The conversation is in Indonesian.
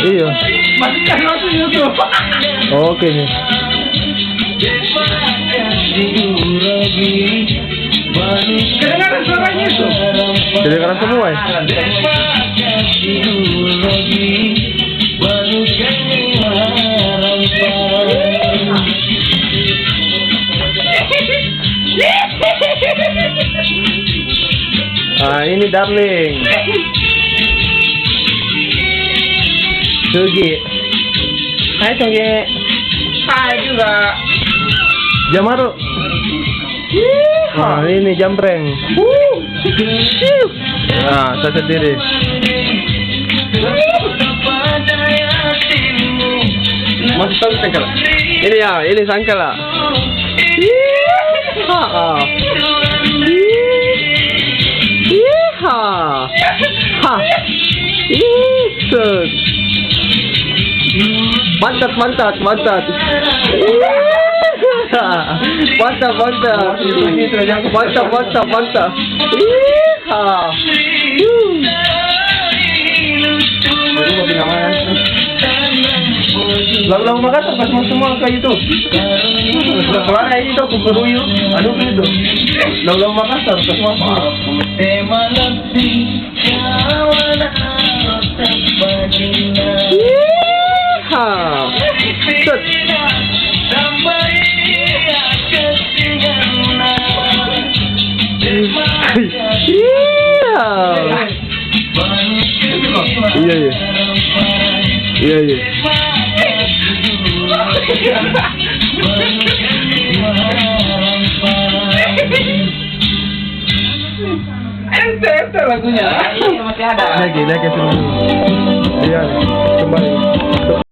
Iya. Oke nih. Kedengaran suaranya itu. Kedengaran semua ya? Ah, ini Darling. Sugi. Hai Sugi. Hai juga. Jamaru. Nah, ini Jambreng. Nah, saya sendiri. Masih tahu sangkala? Ini ya, ini sangkala. Ha. Yesus. Mantap. Mantap. Mantap. Lagu-lagu Makassar pas semua kayak itu. Suara itu kukuruyu, aduh itu. Lagu-lagu Makassar pas semua. Iya. Ente lagunya. Masih ada. Lagi semua. Iya, kembali.